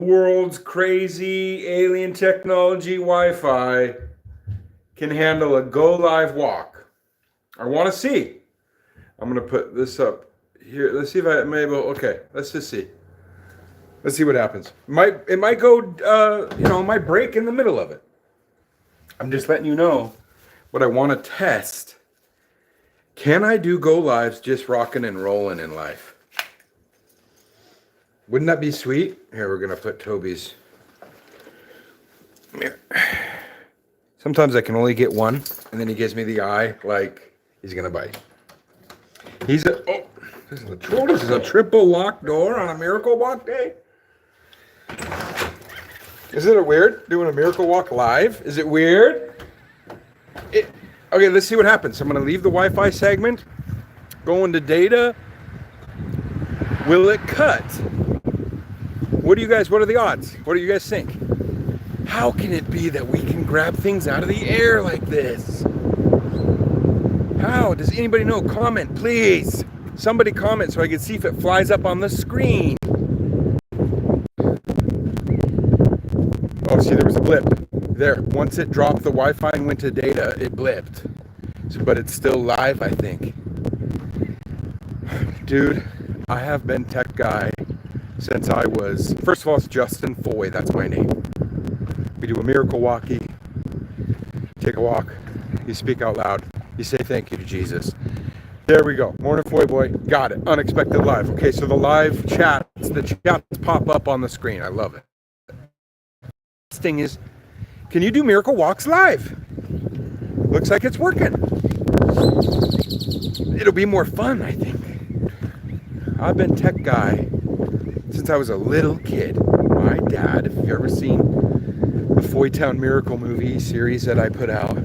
world's crazy alien technology Wi-Fi can handle a go live walk. I want to see. I'm gonna put this up here. Let's see if I'm able. Okay, let's just see. Let's see what happens. It might go. It might break in the middle of it. I'm just letting you know what I want to test. Can I do go lives just rocking and rolling in life? Wouldn't that be sweet? Here, we're gonna put Toby's. Here. Sometimes I can only get one, and then he gives me the eye like he's gonna bite. This is a triple locked door on a miracle walk day. Isn't it weird doing a miracle walk live? Is it weird? Okay, let's see what happens. I'm gonna leave the Wi-Fi segment, go into data. Will it cut? What are the odds? What do you guys think? How can it be that we can grab things out of the air like this? How? Does anybody know? Comment, please. Somebody comment so I can see if it flies up on the screen. Oh, see, there was a blip. There, once it dropped the Wi-Fi and went to data, it blipped. But it's still live, I think. Dude, I have been tech guy since I was, first of all, it's Justin Foy, that's my name. We do a miracle walkie, take a walk, you speak out loud, you say thank you to Jesus. There we go, morning Foy boy, got it, unexpected live. Okay, so the chats pop up on the screen, I love it. This thing is, can you do miracle walks live? Looks like it's working. It'll be more fun, I think. I've been tech guy since I was a little kid. My dad, if you've ever seen the Foytown Miracle movie series that I put out,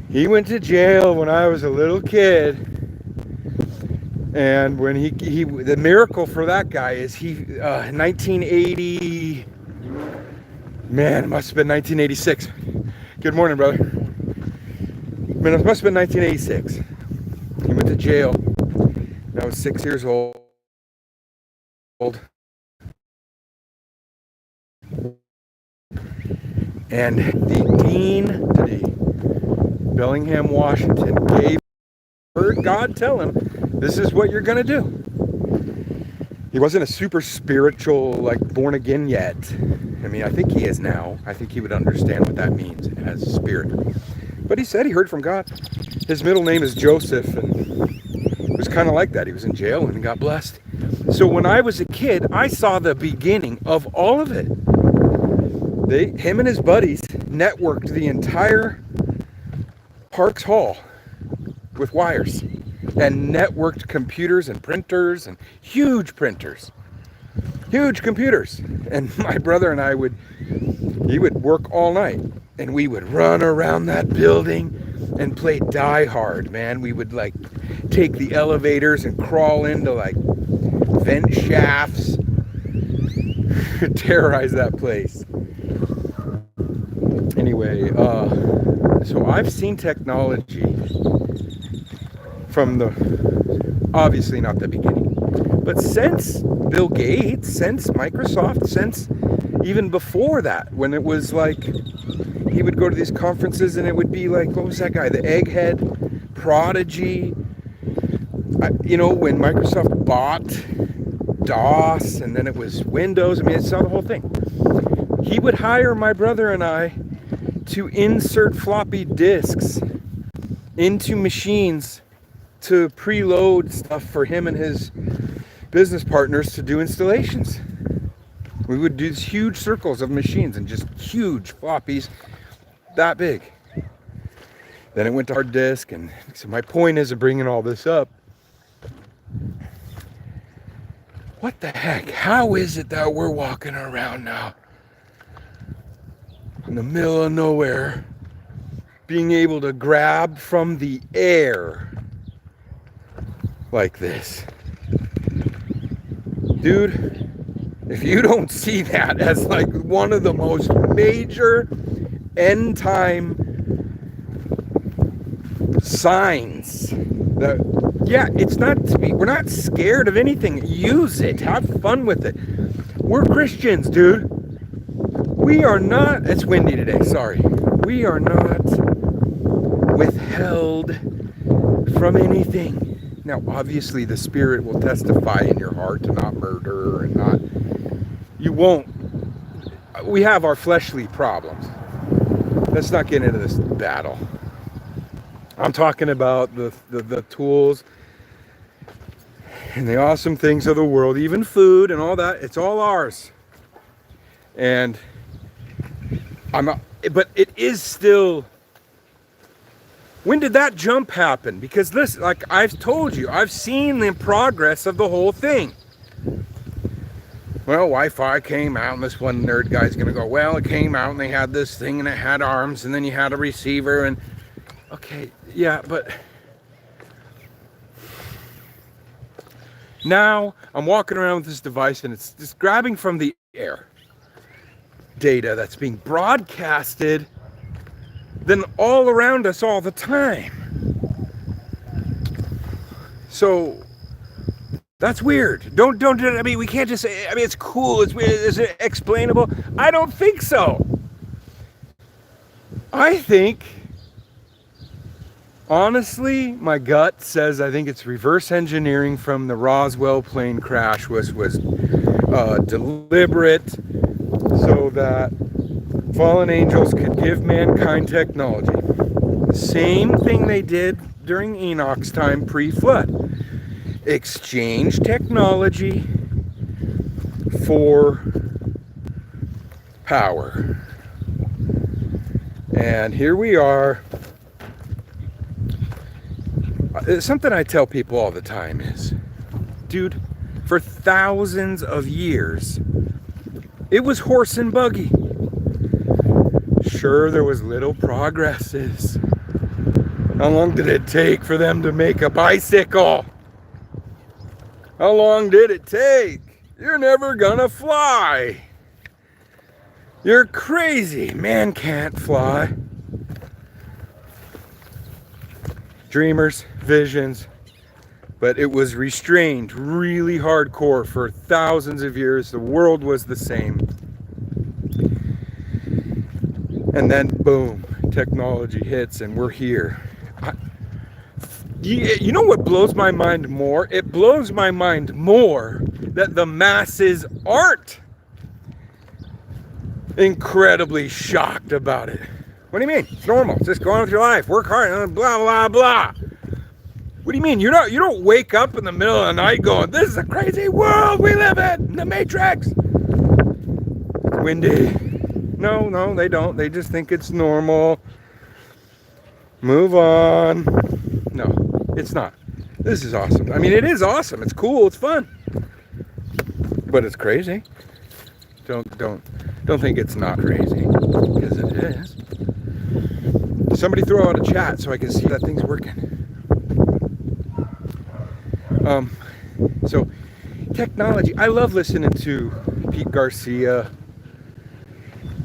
he went to jail when I was a little kid. And when the miracle for that guy is 1980, man, it must have been 1986. Good morning, brother. Man, it must have been 1986. He went to jail. I was 6 years old. And the dean today, Bellingham, Washington, heard God tell him, this is what you're going to do. He wasn't a super spiritual, like born again yet. I mean, I think he is now. I think he would understand what that means as a spirit. But he said he heard from God. His middle name is Joseph, and it was kind of like that. He was in jail and he got blessed. So when I was a kid, I saw the beginning of all of it. Him and his buddies networked the entire Parks Hall with wires and networked computers and printers and huge printers, huge computers. And my brother and he would work all night and we would run around that building and play Die Hard, man. We would like take the elevators and crawl into like vent shafts, terrorize that place. Anyway, so I've seen technology from obviously not the beginning, but since Bill Gates, since Microsoft, since even before that, when it was like, he would go to these conferences and it would be like, what was that guy? The Egghead, Prodigy, when Microsoft bought DOS and then it was Windows. I mean, it's not the whole thing. He would hire my brother and I to insert floppy disks into machines to preload stuff for him and his business partners to do installations. We would do these huge circles of machines and just huge floppies that big. Then it went to hard disk, and so my point is of bringing all this up. What the heck? How is it that we're walking around now in the middle of nowhere, being able to grab from the air like this? Dude, if you don't see that as like one of the most major end time signs that, yeah, it's not to be, we're not scared of anything. Use it, have fun with it. We're Christians, dude. We are not, it's windy today, sorry. We are not withheld from anything. Now, obviously, the Spirit will testify in your heart to not murder and not, you won't. We have our fleshly problems. Let's not get into this battle. I'm talking about the tools and the awesome things of the world, even food and all that. It's all ours. And but it is still, when did that jump happen? Because listen, like I've told you, I've seen the progress of the whole thing. Well, Wi-Fi came out, and this one nerd guy's gonna go, well, it came out and they had this thing and it had arms and then you had a receiver and, okay, yeah, but now I'm walking around with this device and it's just grabbing from the air data that's being broadcasted then all around us all the time. So that's weird. Don't, I mean, we can't just say, I mean, it's cool, it's weird, is it explainable? I don't think so. I think, honestly, my gut says I think it's reverse engineering from the Roswell plane crash, was deliberate so that fallen angels could give mankind technology. Same thing they did during Enoch's time pre-flood. Exchange technology for power. And here we are. Something I tell people all the time is, dude, for thousands of years, it was horse and buggy. Sure, there was little progresses. How long did it take for them to make a bicycle? How long did it take? You're never gonna fly. You're crazy. Man can't fly. Dreamers, visions, but it was restrained really hardcore for thousands of years. The world was the same. And then boom, technology hits and we're here. You know what blows my mind more? It blows my mind more that the masses aren't incredibly shocked about it. What do you mean? It's normal. Just go on with your life. Work hard. Blah, blah, blah. What do you mean? You don't wake up in the middle of the night going, this is a crazy world we live in the Matrix. It's windy. No, they don't. They just think it's normal. Move on. No, it's not. This is awesome. I mean, it is awesome. It's cool. It's fun. But it's crazy. Don't think it's not crazy, because it is. Somebody throw out a chat so I can see that thing's working. So technology. I love listening to Pete Garcia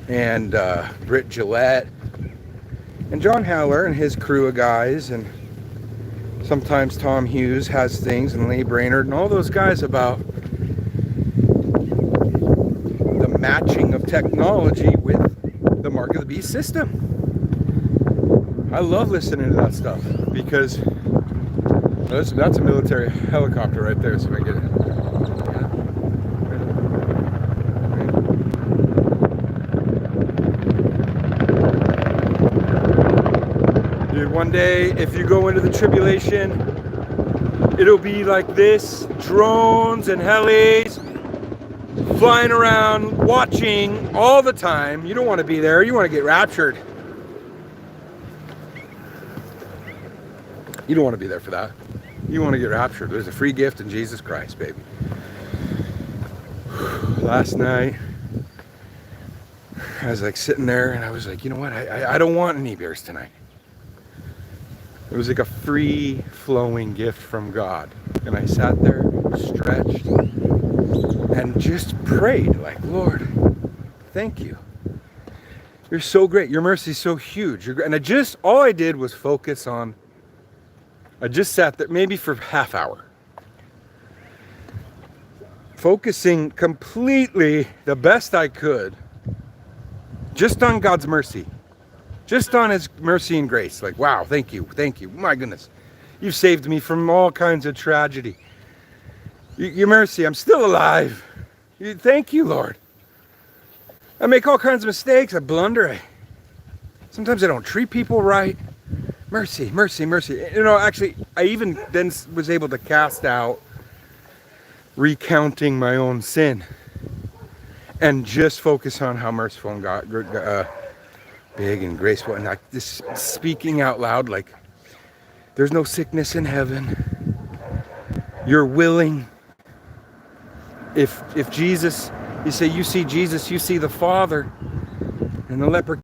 and Britt Gillette and John Haller and his crew of guys, and sometimes Tom Hughes has things, and Lee Brainerd and all those guys about the matching of technology with the Mark of the Beast system. I love listening to that stuff because that's a military helicopter right there, so I get it. Dude, one day, if you go into the tribulation, it'll be like this, drones and helis flying around, watching all the time. You don't want to be there. You want to get raptured. You don't want to be there for that. You want to get raptured. There's a free gift in Jesus Christ, baby. Last night, I was like sitting there and I was like, you know what? I don't want any beers tonight. It was like a free flowing gift from God. And I sat there, stretched, and just prayed like, Lord, thank you. You're so great. Your mercy is so huge. And all I did was focus on, I just sat there maybe for half hour. focusing completely the best I could just on God's mercy, just on his mercy and grace. Like, wow, thank you, my goodness, you've saved me from all kinds of tragedy. Your mercy, I'm still alive. Thank you, Lord. I make all kinds of mistakes, I blunder, sometimes I don't treat people right. Mercy, mercy, mercy. You know, actually, I even then was able to cast out recounting my own sin and just focus on how merciful and big and graceful, and like this speaking out loud, like, there's no sickness in heaven. You're willing. If Jesus, you say you see Jesus, you see the Father, and the leper